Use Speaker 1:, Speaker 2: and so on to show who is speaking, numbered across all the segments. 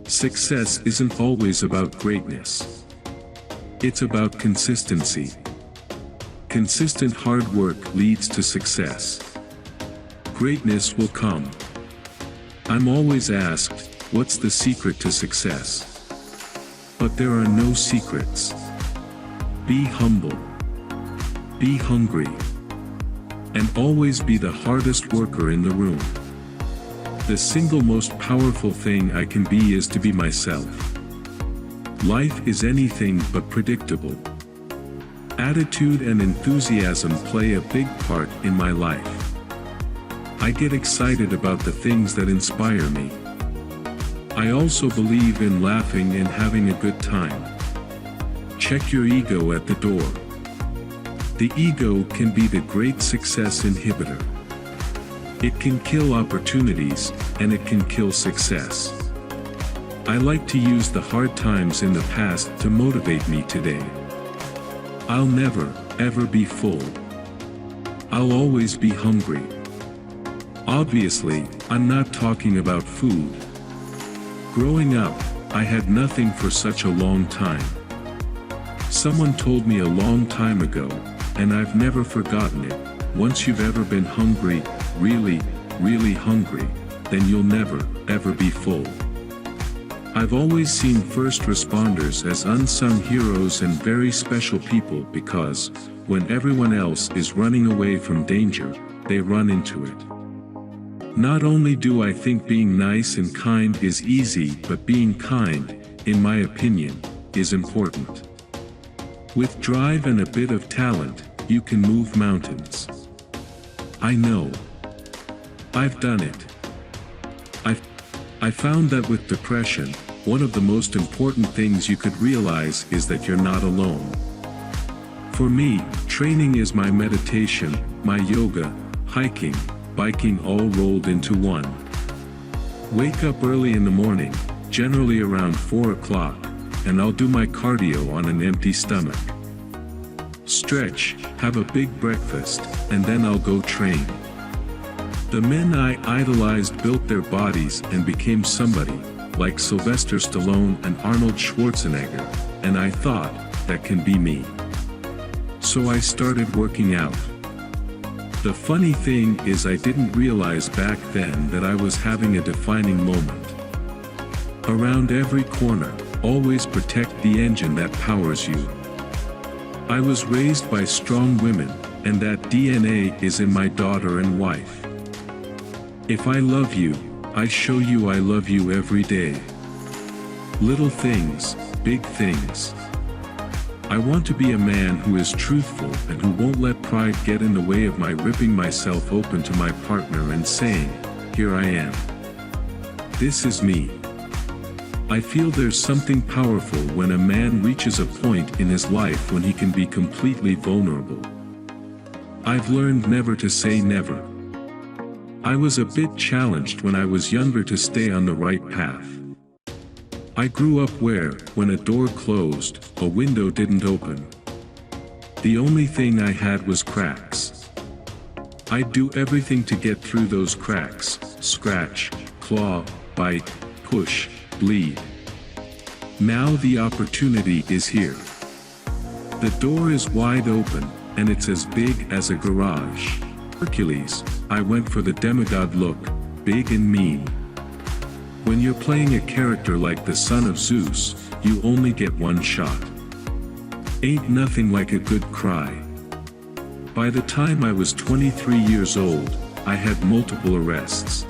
Speaker 1: Success isn't always about greatness. It's about consistency. Consistent hard work leads to success. Greatness will come. I'm always asked, what's the secret to success? But there are no secrets. Be humble. Be hungry. And always be the hardest worker in the room. The single most powerful thing I can be is to be myself. Life is anything but predictable. Attitude and enthusiasm play a big part in my life. I get excited about the things that inspire me. I also believe in laughing and having a good time. Check your ego at the door. The ego can be the great success inhibitor. It can kill opportunities, and it can kill success. I like to use the hard times in the past to motivate me today. I'll never, ever be full. I'll always be hungry. Obviously, I'm not talking about food. Growing up, I had nothing for such a long time. Someone told me a long time ago, and I've never forgotten it, once you've ever been hungry, really, really hungry, then you'll never, ever be full. I've always seen first responders as unsung heroes and very special people because, when everyone else is running away from danger, they run into it. Not only do I think being nice and kind is easy, but being kind, in my opinion, is important. With drive and a bit of talent, you can move mountains. I know. I've done it. I found that with depression, one of the most important things you could realize is that you're not alone. For me, training is my meditation, my yoga, hiking, biking all rolled into one. Wake up early in the morning, generally around 4 o'clock, and I'll do my cardio on an empty stomach. Stretch, have a big breakfast, and then I'll go train. The men I idolized built their bodies and became somebody, like Sylvester Stallone and Arnold Schwarzenegger, and I thought, that can be me. So I started working out. The funny thing is I didn't realize back then that I was having a defining moment. Around every corner, always protect the engine that powers you. I was raised by strong women, and that DNA is in my daughter and wife. If I love you, I show you I love you every day. Little things, big things. I want to be a man who is truthful and who won't let pride get in the way of my ripping myself open to my partner and saying, here I am. This is me. I feel there's something powerful when a man reaches a point in his life when he can be completely vulnerable. I've learned never to say never. I was a bit challenged when I was younger to stay on the right path. I grew up where, when a door closed, a window didn't open. The only thing I had was cracks. I'd do everything to get through those cracks, scratch, claw, bite, push, bleed. Now the opportunity is here. The door is wide open, and it's as big as a garage. Hercules, I went for the demigod look, big and mean. When you're playing a character like the son of Zeus, you only get one shot. Ain't nothing like a good cry. By the time I was 23 years old, I had multiple arrests.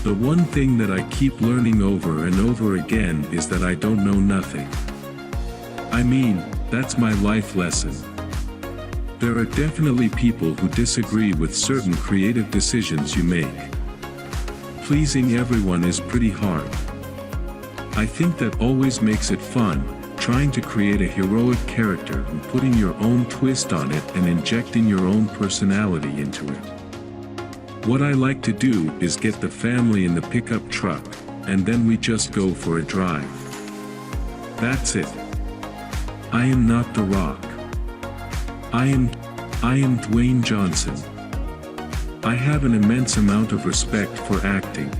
Speaker 1: The one thing that I keep learning over and over again is that I don't know nothing. I mean, that's my life lesson. There are definitely people who disagree with certain creative decisions you make. Pleasing everyone is pretty hard. I think that always makes it fun, trying to create a heroic character and putting your own twist on it and injecting your own personality into it. What I like to do is get the family in the pickup truck, and then we just go for a drive. That's it. I am not The Rock. I am Dwayne Johnson. I have an immense amount of respect for acting.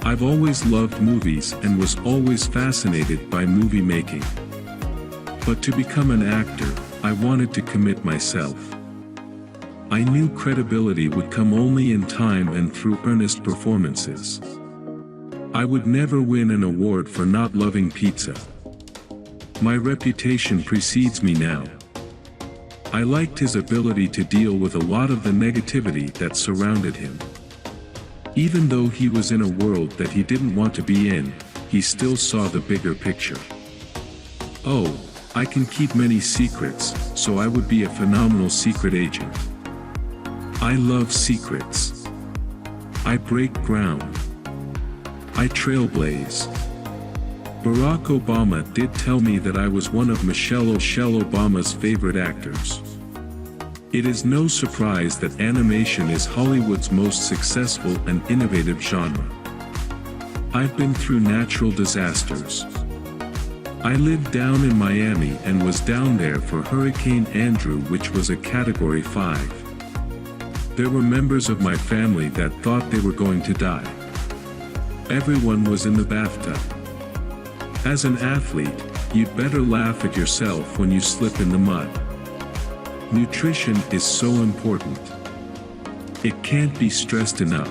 Speaker 1: I've always loved movies and was always fascinated by movie making. But to become an actor, I wanted to commit myself. I knew credibility would come only in time and through earnest performances. I would never win an award for not loving pizza. My reputation precedes me now. I liked his ability to deal with a lot of the negativity that surrounded him. Even though he was in a world that he didn't want to be in, he still saw the bigger picture. Oh, I can keep many secrets, so I would be a phenomenal secret agent. I love secrets. I break ground. I trailblaze. Barack Obama did tell me that I was one of Michelle Obama's favorite actors. It is no surprise that animation is Hollywood's most successful and innovative genre. I've been through natural disasters. I lived down in Miami and was down there for Hurricane Andrew, which was a Category 5. There were members of my family that thought they were going to die. Everyone was in the bathtub. As an athlete, you'd better laugh at yourself when you slip in the mud. Nutrition is so important. It can't be stressed enough.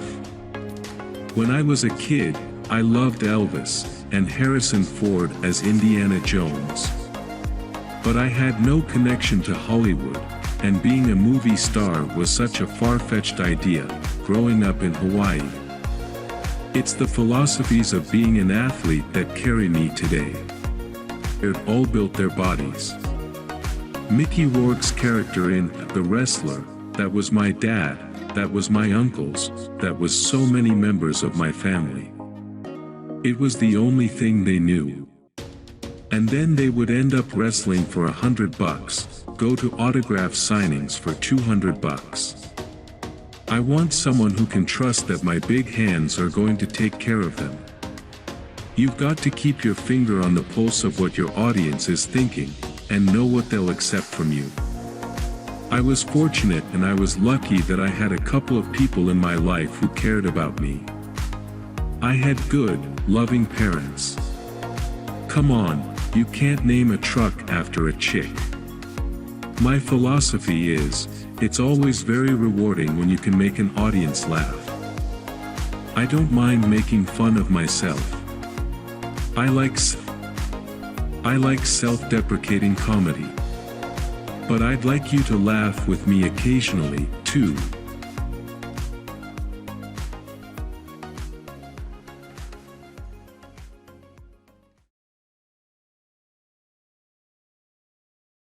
Speaker 1: When I was a kid, I loved Elvis and Harrison Ford as Indiana Jones. But I had no connection to Hollywood, and being a movie star was such a far-fetched idea, growing up in Hawaii. It's the philosophies of being an athlete that carry me today. They've all built their bodies. Mickey Rourke's character in The Wrestler, that was my dad, that was my uncles, that was so many members of my family. It was the only thing they knew. And then they would end up wrestling for $100, go to autograph signings for $200. I want someone who can trust that my big hands are going to take care of them. You've got to keep your finger on the pulse of what your audience is thinking, and know what they'll accept from you. I was fortunate and I was lucky that I had a couple of people in my life who cared about me. I had good, loving parents. Come on, you can't name a truck after a chick. My philosophy is, it's always very rewarding when you can make an audience laugh. I don't mind making fun of myself. I like self-deprecating comedy. But I'd like you to laugh with me occasionally, too.